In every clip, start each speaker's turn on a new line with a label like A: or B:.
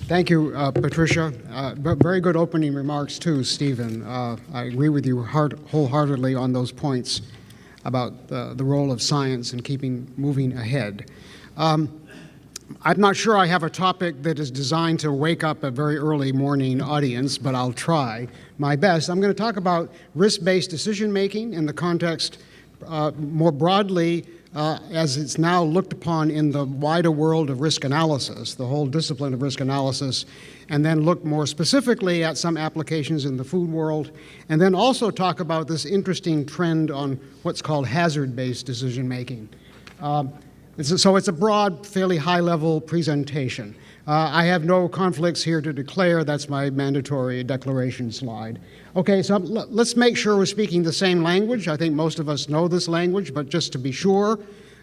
A: Thank you, Patricia. Very good opening remarks too, Stephen. I agree with you wholeheartedly on those points about the role of science in moving ahead. I'm not sure I have a topic that is designed to wake up a very early morning audience, but I'll try my best. I'm going to talk about risk-based decision-making in the context more broadly as it's now looked upon in the wider world of risk analysis, the whole discipline of risk analysis, and then look more specifically at some applications in the food world, and then also talk about this interesting trend on what's called hazard-based decision-making. So it's a broad, fairly high-level presentation. I have no conflicts here to declare. That's my mandatory declaration slide. Okay, so let's make sure we're speaking the same language. I think most of us know this language, but just to be sure,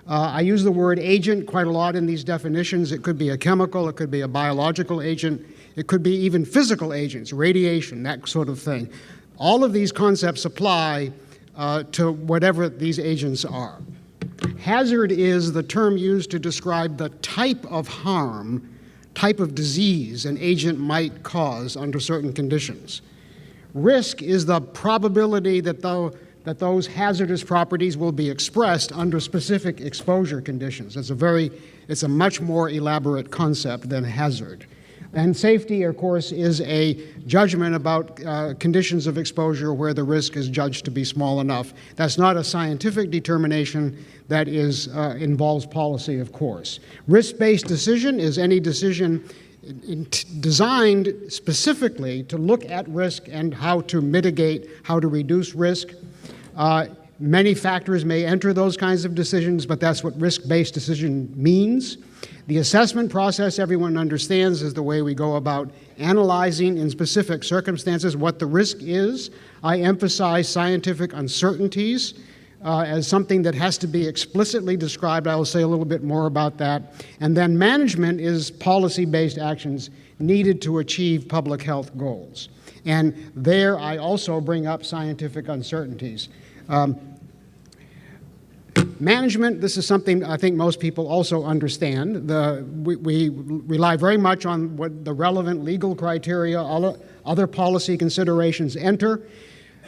A: I use the word agent quite a lot in these definitions. It could be a chemical, it could be a biological agent, it could be even physical agents, radiation, that sort of thing. All of these concepts apply to whatever these agents are. Hazard is the term used to describe the type of harm, type of disease an agent might cause under certain conditions. Risk is the probability that those hazardous properties will be expressed under specific exposure conditions. It's a much more elaborate concept than hazard. And safety, of course, is a judgment about conditions of exposure where the risk is judged to be small enough. That's not a scientific determination. That involves policy, of course. Risk-based decision is any decision designed specifically to look at risk and how to mitigate, how to reduce risk. Many factors may enter those kinds of decisions, but that's what risk-based decision means. The assessment process, everyone understands, is the way we go about analyzing in specific circumstances what the risk is. I emphasize scientific uncertainties as something that has to be explicitly described. I will say a little bit more about that. And then management is policy-based actions needed to achieve public health goals. And there I also bring up scientific uncertainties. Management, this is something I think most people also understand. We rely very much on what the relevant legal criteria, other policy considerations enter,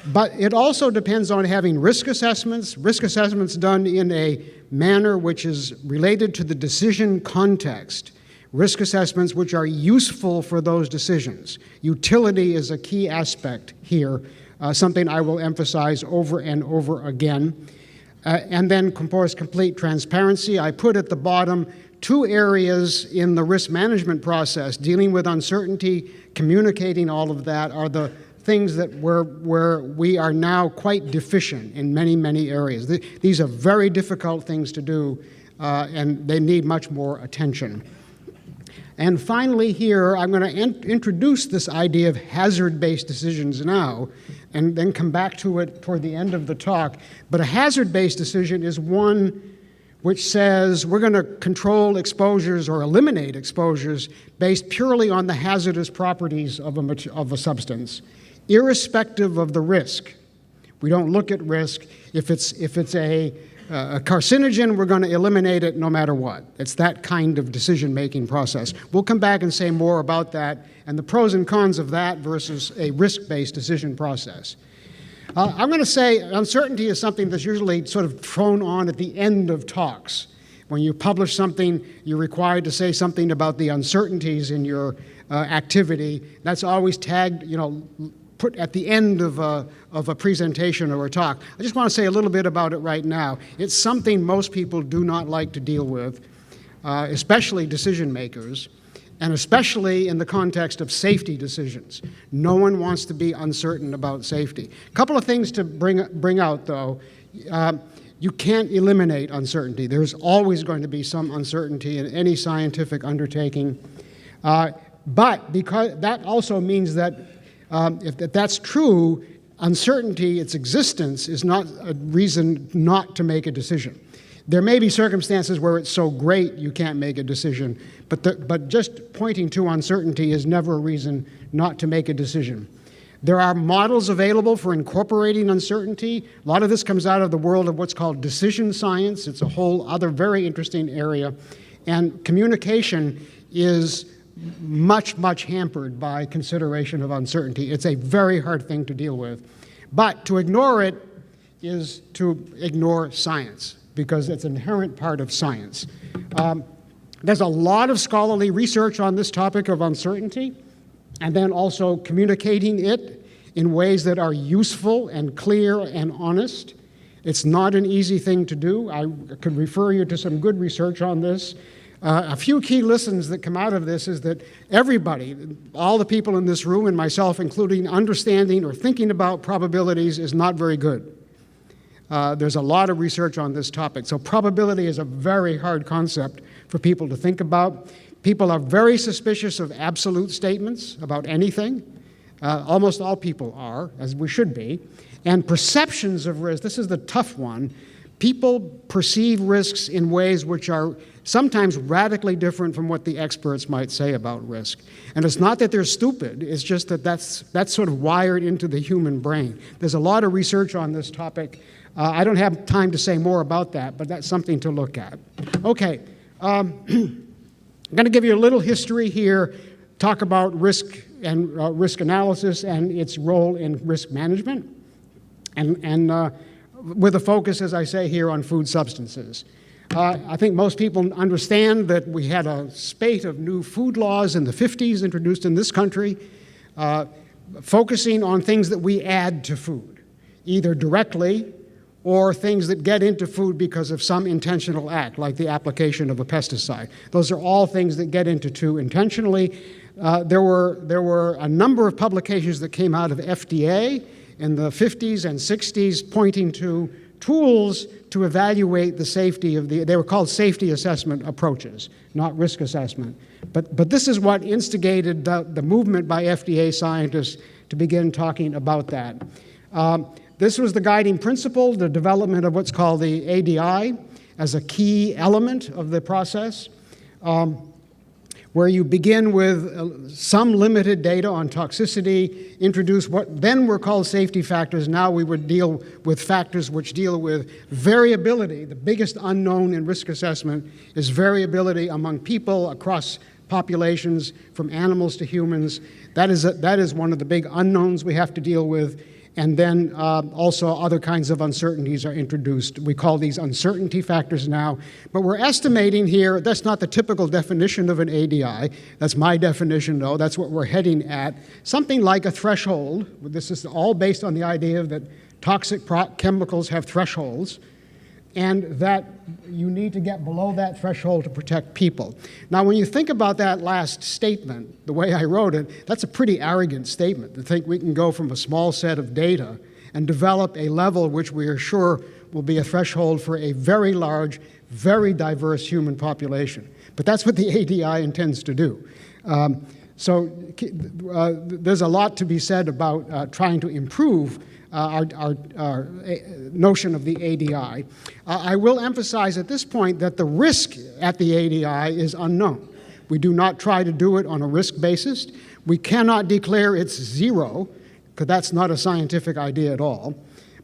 A: but it also depends on having risk assessments done in a manner which is related to the decision context, risk assessments which are useful for those decisions. Utility is a key aspect here, something I will emphasize over and over again. And then, of course, complete transparency. I put at the bottom two areas in the risk management process. Dealing with uncertainty, communicating all of that are the things that where we are now quite deficient in many, many areas. These are very difficult things to do, and they need much more attention. And finally here, I'm going to introduce this idea of hazard-based decisions now, and then come back to it toward the end of the talk. But a hazard-based decision is one which says we're going to control exposures or eliminate exposures based purely on the hazardous properties of a substance, irrespective of the risk. We don't look at risk. If it's a carcinogen, we're going to eliminate it no matter what. It's that kind of decision-making process. We'll come back and say more about that and the pros and cons of that versus a risk-based decision process. I'm going to say uncertainty is something that's usually sort of thrown on at the end of talks. When you publish something, you're required to say something about the uncertainties in your activity. That's always tagged, put at the end of a presentation or a talk. I just want to say a little bit about it right now. It's something most people do not like to deal with, especially decision makers, and especially in the context of safety decisions. No one wants to be uncertain about safety. A couple of things to bring out, though. You can't eliminate uncertainty. There's always going to be some uncertainty in any scientific undertaking. But because that also means that if that's true, uncertainty, its existence, is not a reason not to make a decision. There may be circumstances where it's so great you can't make a decision, but just pointing to uncertainty is never a reason not to make a decision. There are models available for incorporating uncertainty. A lot of this comes out of the world of what's called decision science. It's a whole other very interesting area. And communication is much, much hampered by consideration of uncertainty. It's a very hard thing to deal with. But to ignore it is to ignore science, because it's an inherent part of science. There's a lot of scholarly research on this topic of uncertainty, and then also communicating it in ways that are useful and clear and honest. It's not an easy thing to do. I could refer you to some good research on this. A few key lessons that come out of this is that everybody, all the people in this room, and myself including, understanding or thinking about probabilities is not very good. There's a lot of research on this topic. So probability is a very hard concept for people to think about. People are very suspicious of absolute statements about anything. Almost all people are, as we should be. And perceptions of risk, this is the tough one. People perceive risks in ways which are sometimes radically different from what the experts might say about risk. And it's not that they're stupid, it's just that that's sort of wired into the human brain. There's a lot of research on this topic. I don't have time to say more about that, but that's something to look at. Okay, I'm going to give you a little history here, talk about risk and risk analysis and its role in risk management, and with a focus, as I say here, on food substances. I think most people understand that we had a spate of new food laws in the 50s introduced in this country, focusing on things that we add to food, either directly or things that get into food because of some intentional act, like the application of a pesticide. Those are all things that get into intentionally. There were a number of publications that came out of FDA in the 50s and 60s pointing to tools to evaluate the safety of they were called safety assessment approaches, not risk assessment. But this is what instigated the movement by FDA scientists to begin talking about that. This was the guiding principle, the development of what's called the ADI as a key element of the process, where you begin with some limited data on toxicity, introduce what then were called safety factors. Now we would deal with factors which deal with variability. The biggest unknown in risk assessment is variability among people across populations, from animals to humans. That is one of the big unknowns we have to deal with. And then also other kinds of uncertainties are introduced. We call these uncertainty factors now. But we're estimating here, that's not the typical definition of an ADI. That's my definition, though. That's what we're heading at. Something like a threshold. This is all based on the idea that toxic chemicals have thresholds, and that you need to get below that threshold to protect people. Now, when you think about that last statement, the way I wrote it, that's a pretty arrogant statement, to think we can go from a small set of data and develop a level which we are sure will be a threshold for a very large, very diverse human population. But that's what the ADI intends to do. So there's a lot to be said about trying to improve our notion of the ADI. I will emphasize at this point that the risk at the ADI is unknown. We do not try to do it on a risk basis. We cannot declare it's zero, because that's not a scientific idea at all.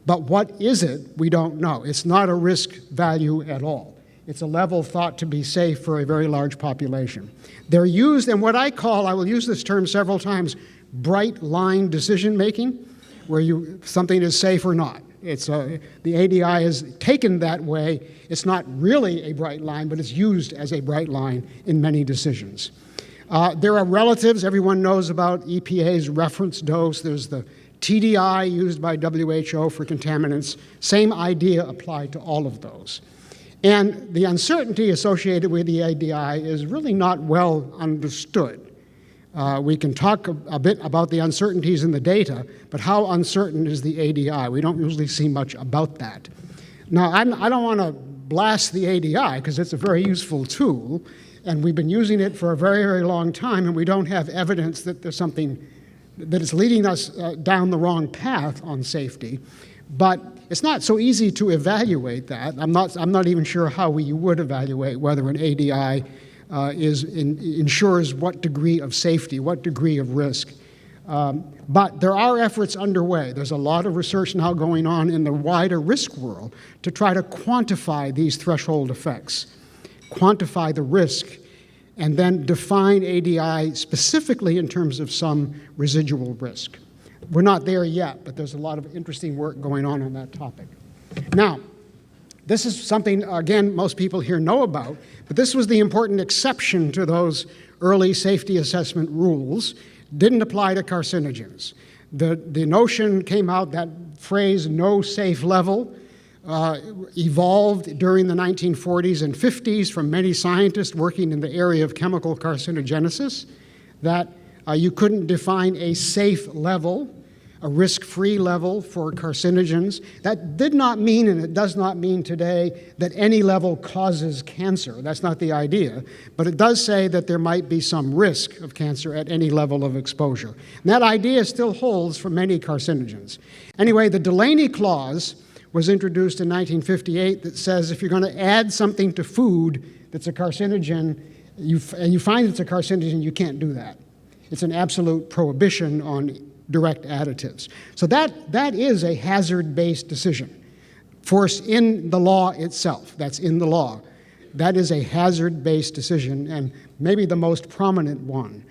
A: But what is it? We don't know. It's not a risk value at all. It's a level thought to be safe for a very large population. They're used in what I call, I will use this term several times, bright line decision making, where something is safe or not. The ADI is taken that way. It's not really a bright line, but it's used as a bright line in many decisions. There are relatives. Everyone knows about EPA's reference dose. There's the TDI used by WHO for contaminants. Same idea applied to all of those. And the uncertainty associated with the ADI is really not well understood. We can talk a bit about the uncertainties in the data, but how uncertain is the ADI? We don't usually see much about that. Now, I don't want to blast the ADI, because it's a very useful tool, and we've been using it for a very, very long time, and we don't have evidence that there's something that is leading us down the wrong path on safety. But it's not so easy to evaluate that. I'm not even sure how you would evaluate whether an ADI ensures what degree of safety, what degree of risk. But there are efforts underway. There's a lot of research now going on in the wider risk world to try to quantify these threshold effects, quantify the risk. and then define ADI specifically in terms of some residual risk. We're not there yet, but there's a lot of interesting work going on that topic. Now, this is something, again, most people here know about, but this was the important exception to those early safety assessment rules. Didn't apply to carcinogens. The notion came out, that phrase, no safe level, evolved during the 1940s and 50s from many scientists working in the area of chemical carcinogenesis, that you couldn't define a safe level, a risk-free level for carcinogens. That did not mean, and it does not mean today, that any level causes cancer. That's not the idea. But it does say that there might be some risk of cancer at any level of exposure. And that idea still holds for many carcinogens. Anyway, the Delaney Clause was introduced in 1958 that says if you're going to add something to food that's a carcinogen, and you find it's a carcinogen, you can't do that. It's an absolute prohibition on direct additives. So that is a hazard-based decision, forced in the law itself. That's in the law. That is a hazard-based decision, and maybe the most prominent one.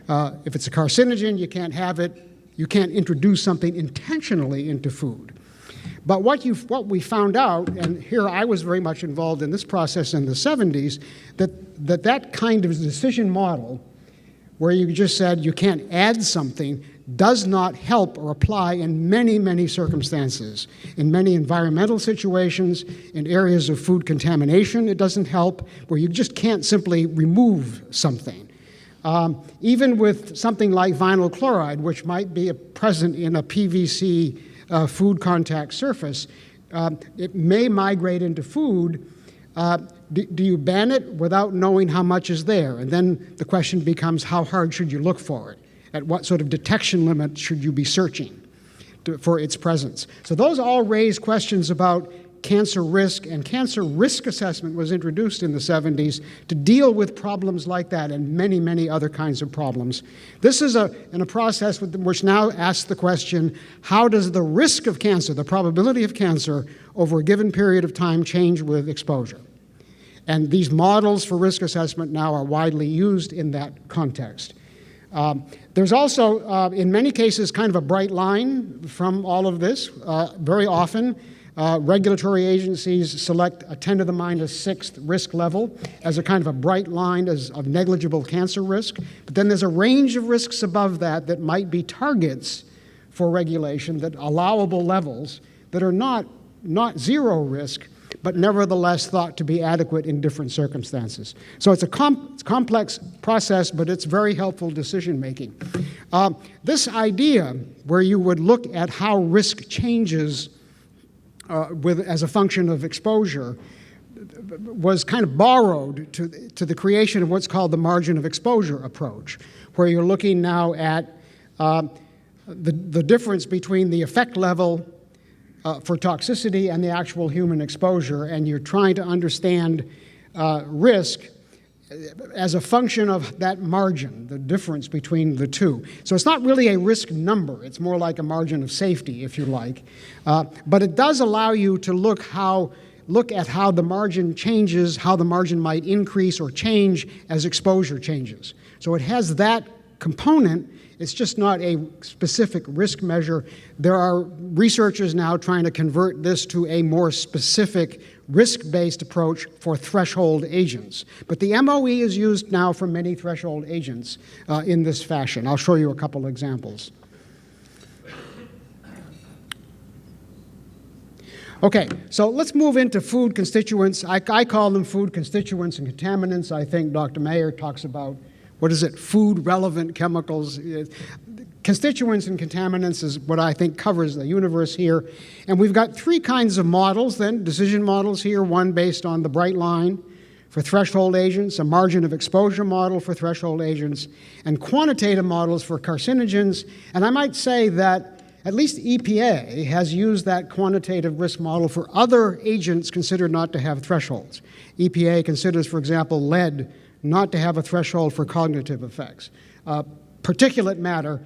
A: If it's a carcinogen, you can't have it. You can't introduce something intentionally into food. But what we found out, and here I was very much involved in this process in the 70s, that kind of decision model where you just said you can't add something does not help or apply in many, many circumstances. In many environmental situations, in areas of food contamination, it doesn't help, where you just can't simply remove something. Even with something like vinyl chloride, which might be present in a PVC food contact surface, it may migrate into food. Do you ban it without knowing how much is there? And then the question becomes, how hard should you look for it? At what sort of detection limit should you be searching for its presence? So those all raise questions about cancer risk, and cancer risk assessment was introduced in the 70s to deal with problems like that and many, many other kinds of problems. This is in a process which now asks the question, how does the risk of cancer, the probability of cancer, over a given period of time change with exposure? And these models for risk assessment now are widely used in that context. There's also, in many cases, kind of a bright line from all of this. Very often, regulatory agencies select a 10 to the minus sixth risk level as a kind of a bright line of negligible cancer risk. But then there's a range of risks above that might be targets for regulation, that allowable levels that are not zero risk, but nevertheless thought to be adequate in different circumstances. So it's a complex process, but it's very helpful decision-making. This idea where you would look at how risk changes as a function of exposure was kind of borrowed to the creation of what's called the margin of exposure approach, where you're looking now at the difference between the effect level for toxicity and the actual human exposure, and you're trying to understand risk as a function of that margin, the difference between the two. So it's not really a risk number. It's more like a margin of safety, if you like. But it does allow you to look at how the margin changes, how the margin might increase or change as exposure changes. So it has that component. It's just not a specific risk measure. There are researchers now trying to convert this to a more specific risk-based approach for threshold agents. But the MOE is used now for many threshold agents in this fashion. I'll show you a couple examples. Okay, so let's move into food constituents. I call them food constituents and contaminants. I think Dr. Mayer talks about, what is it, food-relevant chemicals. Constituents and contaminants is what I think covers the universe here. And we've got three kinds of models then, decision models here, one based on the Brightline for threshold agents, a margin of exposure model for threshold agents, and quantitative models for carcinogens. And I might say that at least EPA has used that quantitative risk model for other agents considered not to have thresholds. EPA considers, for example, lead not to have a threshold for cognitive effects. particulate matter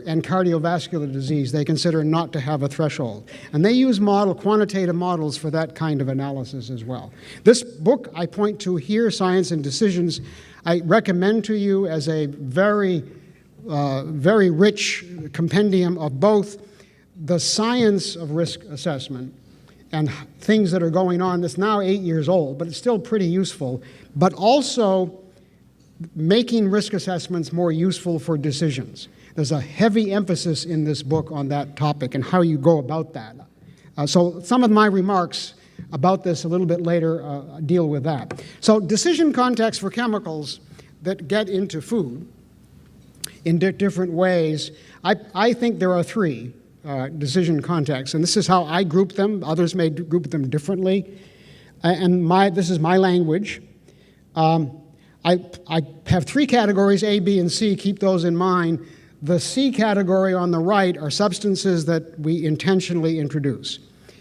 A: and cardiovascular disease, they consider not to have a threshold. And they use quantitative models for that kind of analysis as well. This book I point to here, Science and Decisions, I recommend to you as a very rich compendium of both the science of risk assessment and things that are going on. It's now 8 years old, but it's still pretty useful, but also making risk assessments more useful for decisions. There's a heavy emphasis in this book on that topic and how you go about that. So some of my remarks about this a little bit later deal with that. So decision context for chemicals that get into food in different ways, I think there are three decision contexts, and this is how I group them. Others may group them differently. And this is my language. I have three categories, A, B, and C. Keep those in mind. The C category on the right are substances that we intentionally introduce,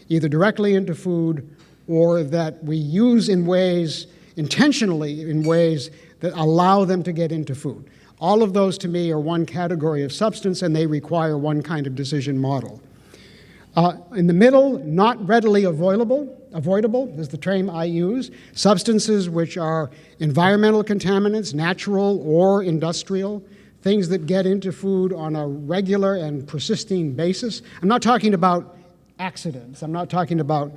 A: either directly into food or that we use intentionally in ways that allow them to get into food. All of those, to me, are one category of substance, and they require one kind of decision model. In the middle, not readily avoidable is the term I use. Substances which are environmental contaminants, natural or industrial, things that get into food on a regular and persisting basis. I'm not talking about accidents. I'm not talking about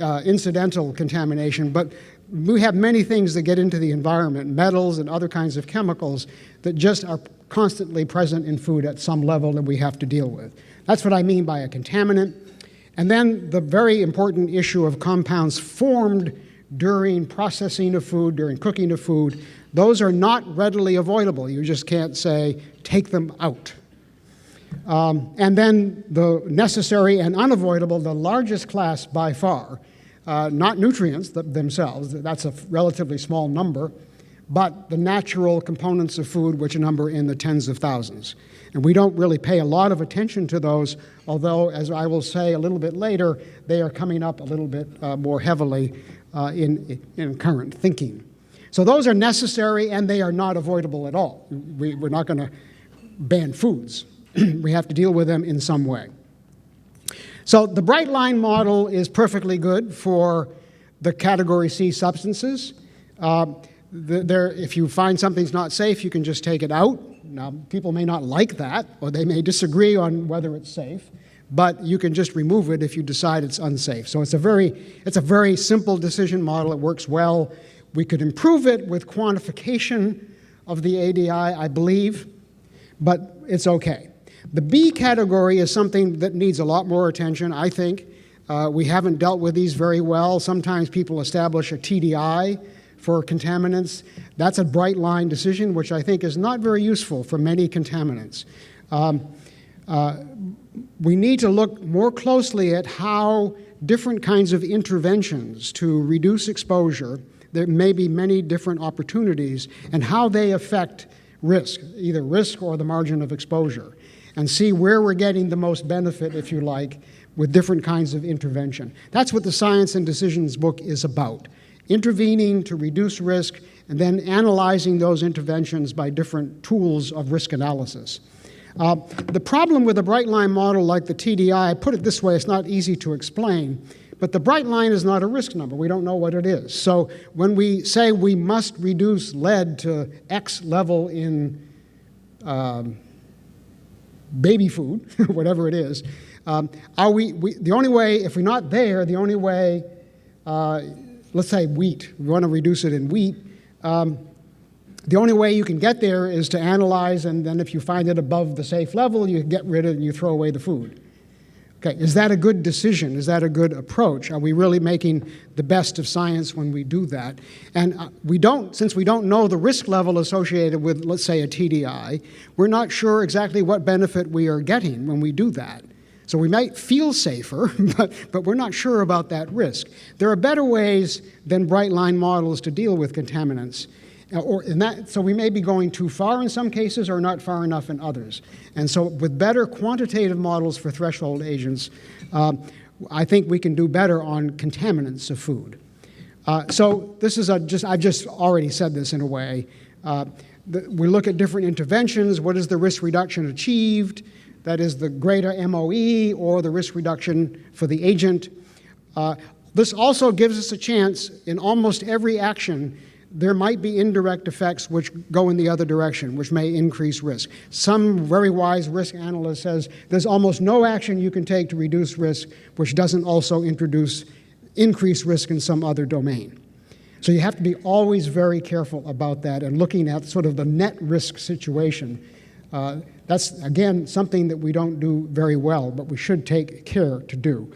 A: incidental contamination, but we have many things that get into the environment, metals and other kinds of chemicals that just are constantly present in food at some level that we have to deal with. That's what I mean by a contaminant. And then the very important issue of compounds formed during processing of food, during cooking of food. Those are not readily avoidable. You just can't say, take them out. And then the necessary and unavoidable, the largest class by far, not nutrients themselves, that's a relatively small number, but the natural components of food, which number in the tens of thousands. And we don't really pay a lot of attention to those, although, as I will say a little bit later, they are coming up a little bit more heavily in current thinking. So those are necessary, and they are not avoidable at all. We're not going to ban foods. We have to deal with them in some way. So the Brightline model is perfectly good for the category C substances. If you find something's not safe, you can just take it out. Now, people may not like that, or they may disagree on whether it's safe, but you can just remove it if you decide it's unsafe. So it's a very simple decision model. It works well. We could improve it with quantification of the ADI, I believe, but it's okay. The B category is something that needs a lot more attention, I think. We haven't dealt with these very well. Sometimes people establish a TDI for contaminants. That's a Brightline decision, which I think is not very useful for many contaminants. We need to look more closely at how different kinds of interventions to reduce exposure, there may be many different opportunities, and how they affect risk, either risk or the margin of exposure, and see where we're getting the most benefit, if you like, with different kinds of intervention. That's what the Science and Decisions book is about. Intervening to reduce risk and then analyzing those interventions by different tools of risk analysis. The problem with a Brightline model like the TDI, I put it this way, it's not easy to explain, but the Brightline is not a risk number. We don't know what it is. So when we say we must reduce lead to X level in baby food, whatever it is, the only way, if we're not there, the only way, let's say wheat, we want to reduce it in wheat, the only way you can get there is to analyze, and then if you find it above the safe level, you get rid of it and you throw away the food. Okay, is that a good decision? Is that a good approach? Are we really making the best of science when we do that? And since we don't know the risk level associated with, let's say, a TDI, we're not sure exactly what benefit we are getting when we do that. So we might feel safer, but we're not sure about that risk. There are better ways than Brightline models to deal with contaminants. So we may be going too far in some cases or not far enough in others. And so with better quantitative models for threshold agents, I think we can do better on contaminants of food. So this is I've just already said this in a way. We look at different interventions. What is the risk reduction achieved? That is the greater MOE or the risk reduction for the agent. This also gives us a chance in almost every action. There might be indirect effects which go in the other direction, which may increase risk. Some very wise risk analyst says there's almost no action you can take to reduce risk which doesn't also increase risk in some other domain. So you have to be always very careful about that and looking at sort of the net risk situation. That's, again, something that we don't do very well, but we should take care to do.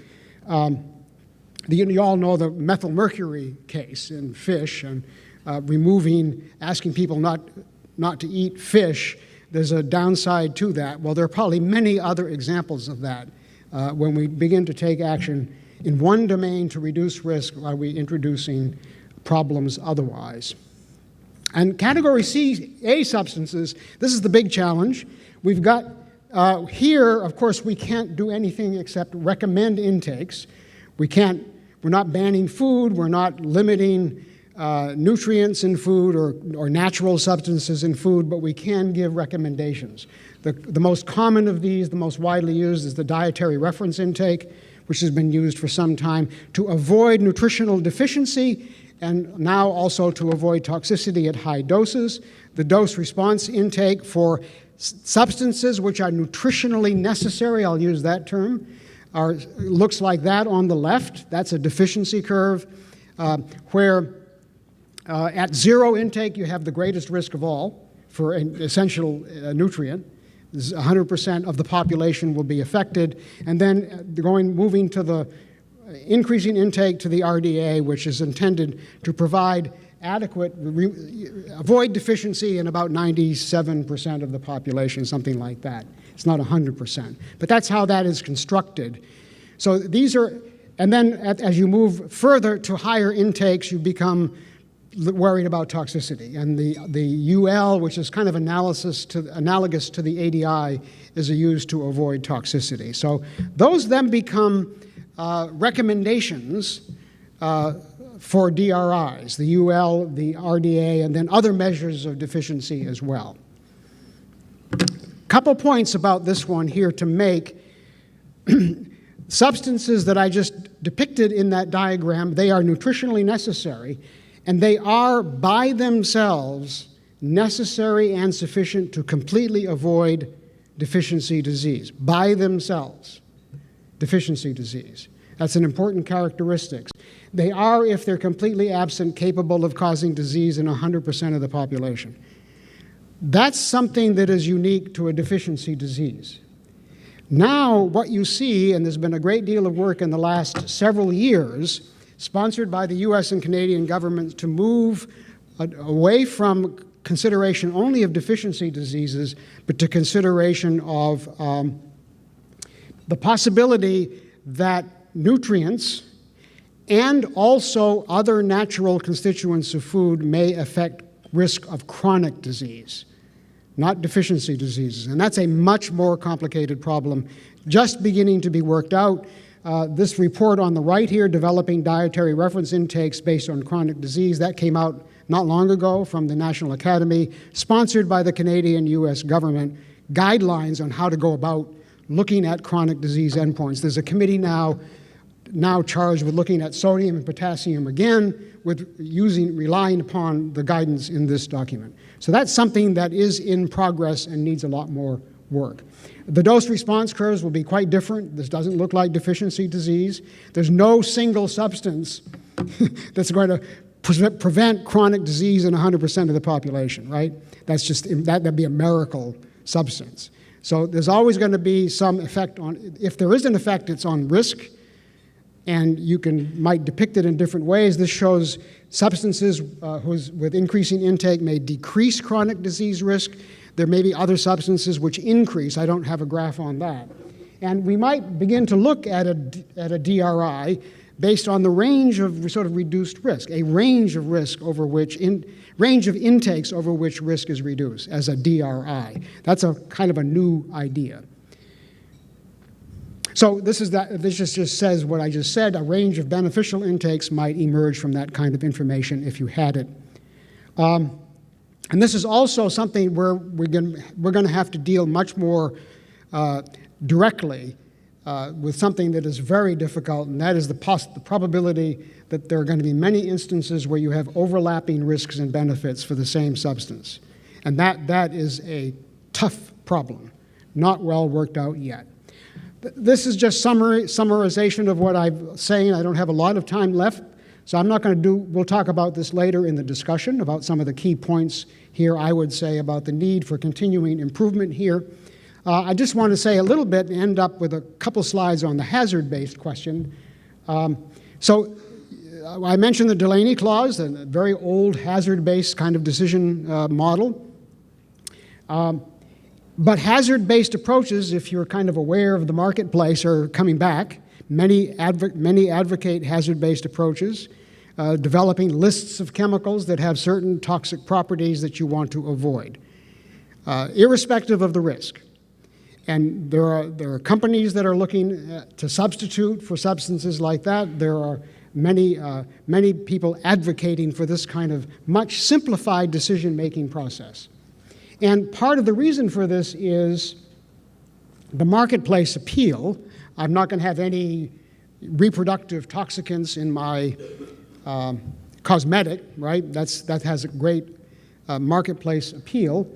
A: You all know the methylmercury case in fish and asking people not to eat fish. There's a downside to that. Well, there are probably many other examples of that when we begin to take action in one domain to reduce risk while we're introducing problems otherwise. And category A substances, this is the big challenge. We've got here, of course, we can't do anything except recommend intakes. We're not banning food, we're not limiting nutrients in food or natural substances in food, but we can give recommendations. The most common of these, the most widely used, is the dietary reference intake, which has been used for some time to avoid nutritional deficiency and now also to avoid toxicity at high doses. The dose response intake for substances which are nutritionally necessary, I'll use that term, looks like that on the left. That's a deficiency curve where at zero intake you have the greatest risk of all for an essential nutrient. 100% of the population will be affected. And then moving to the increasing intake to the RDA, which is intended to provide adequate, avoid deficiency in about 97% of the population, something like that. It's not 100%. But that's how that is constructed. So these are, and then as you move further to higher intakes, you become worried about toxicity. And the UL, which is kind of analogous to the ADI, is used to avoid toxicity. So those then become recommendations for DRIs, the UL, the RDA, and then other measures of deficiency as well. Couple points about this one here to make. Substances that I just depicted in that diagram, they are nutritionally necessary, and they are by themselves necessary and sufficient to completely avoid deficiency disease. By themselves, deficiency disease. That's an important characteristic. They are, if they're completely absent, capable of causing disease in 100% of the population. That's something that is unique to a deficiency disease. Now, what you see, and there's been a great deal of work in the last several years, sponsored by the US and Canadian governments, to move away from consideration only of deficiency diseases, but to consideration of the possibility that nutrients and also other natural constituents of food may affect risk of chronic disease, not deficiency diseases. And that's a much more complicated problem, just beginning to be worked out. This report on the right here, Developing Dietary Reference Intakes Based on Chronic Disease, that came out not long ago from the National Academy, sponsored by the Canadian US government, guidelines on how to go about looking at chronic disease endpoints. There's a committee now charged with looking at sodium and potassium again, with relying upon the guidance in this document. So that's something that is in progress and needs a lot more work. The dose response curves will be quite different. This doesn't look like deficiency disease. There's no single substance that's going to prevent chronic disease in 100% of the population, right? That'd be a miracle substance. So there's always going to be some effect on, if there is an effect, it's on risk, and you might depict it in different ways. This shows substances with increasing intake may decrease chronic disease risk. There may be other substances which increase. I don't have a graph on that. And we might begin to look at a DRI based on the range of sort of reduced risk, a range of risk over which, range of intakes over which risk is reduced as a DRI. That's a kind of a new idea. So this just says what I just said. A range of beneficial intakes might emerge from that kind of information if you had it. And this is also something where we're going to have to deal much more directly with something that is very difficult, and that is the probability that there are going to be many instances where you have overlapping risks and benefits for the same substance. And that is a tough problem, not well worked out yet. This is just summarization of what I'm saying. I don't have a lot of time left, so I'm not going to we'll talk about this later in the discussion, about some of the key points here, I would say, about the need for continuing improvement here. I just want to say a little bit and end up with a couple slides on the hazard-based question. So I mentioned the Delaney Clause, a very old hazard-based kind of decision model. But hazard-based approaches, if you're kind of aware of the marketplace, are coming back. Many advocate hazard-based approaches, developing lists of chemicals that have certain toxic properties that you want to avoid, irrespective of the risk. And there are companies that are looking to substitute for substances like that. There are many people advocating for this kind of much simplified decision-making process. And part of the reason for this is the marketplace appeal. I'm not going to have any reproductive toxicants in my cosmetic, right? That has a great marketplace appeal.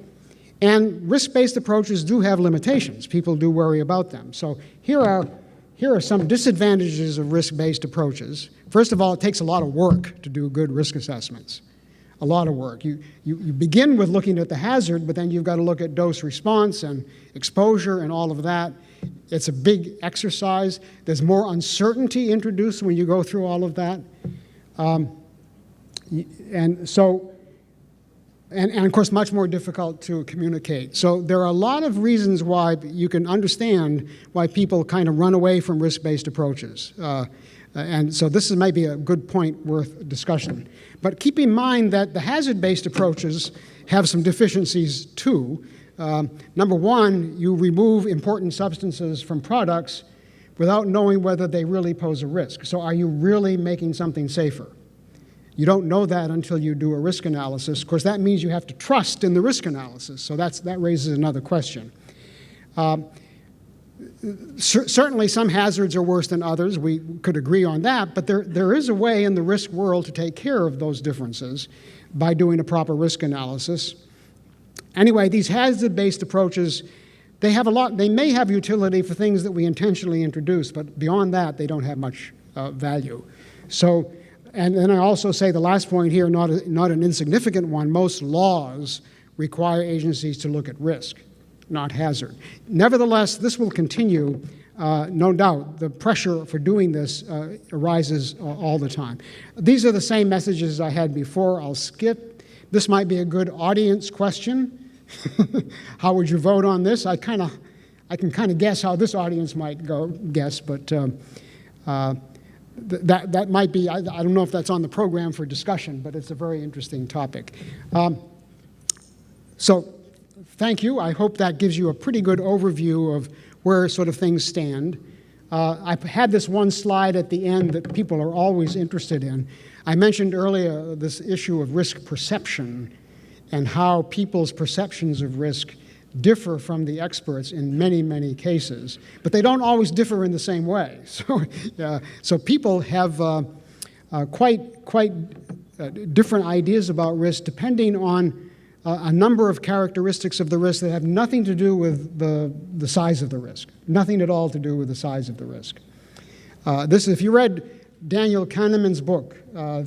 A: And risk-based approaches do have limitations. People do worry about them. So here are some disadvantages of risk-based approaches. First of all, it takes a lot of work to do good risk assessments. A lot of work. You begin with looking at the hazard, but then you've got to look at dose response and exposure and all of that. It's a big exercise. There's more uncertainty introduced when you go through all of that. And of course, much more difficult to communicate. So there are a lot of reasons why you can understand why people kind of run away from risk-based approaches. And so this might be a good point worth discussion. But keep in mind that the hazard-based approaches have some deficiencies too. Number one, you remove important substances from products without knowing whether they really pose a risk. So are you really making something safer? You don't know that until you do a risk analysis. Of course, that means you have to trust in the risk analysis. So that raises another question. Certainly some hazards are worse than others. We could agree on that, but there is a way in the risk world to take care of those differences by doing a proper risk analysis. Anyway, these hazard-based approaches, they may have utility for things that we intentionally introduce, but beyond that, they don't have much value. So, and then I also say the last point here, not an insignificant one, most laws require agencies to look at risk, not hazard. Nevertheless, this will continue, no doubt. The pressure for doing this arises all the time. These are the same messages I had before. I'll skip. This might be a good audience question. How would you vote on this? I can kind of guess how this audience might guess, but that might be, I don't know if that's on the program for discussion, but it's a very interesting topic. So thank you. I hope that gives you a pretty good overview of where sort of things stand. I had this one slide at the end that people are always interested in. I mentioned earlier this issue of risk perception and how people's perceptions of risk differ from the experts in many, many cases, but they don't always differ in the same way. So people have quite different ideas about risk depending on a number of characteristics of the risk that have nothing to do with the size of the risk, nothing at all to do with the size of the risk. If you read Daniel Kahneman's book,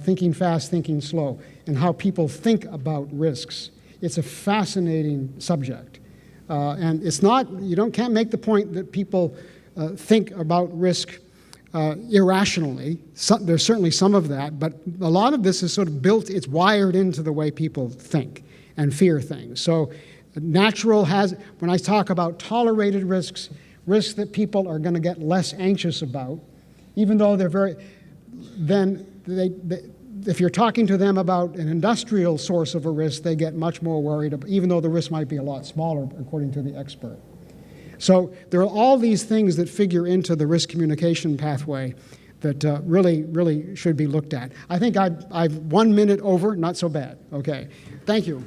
A: Thinking Fast, Thinking Slow, and how people think about risks, it's a fascinating subject. And it's not, can't make the point that people think about risk irrationally. There's certainly some of that, but a lot of this is sort of built, it's wired into the way people think and fear things. So when I talk about tolerated risks that people are going to get less anxious about, even though they're if you're talking to them about an industrial source of a risk, they get much more worried, even though the risk might be a lot smaller, according to the expert. So there are all these things that figure into the risk communication pathway that really should be looked at. I think I've 1 minute over, not so bad. Okay, thank you.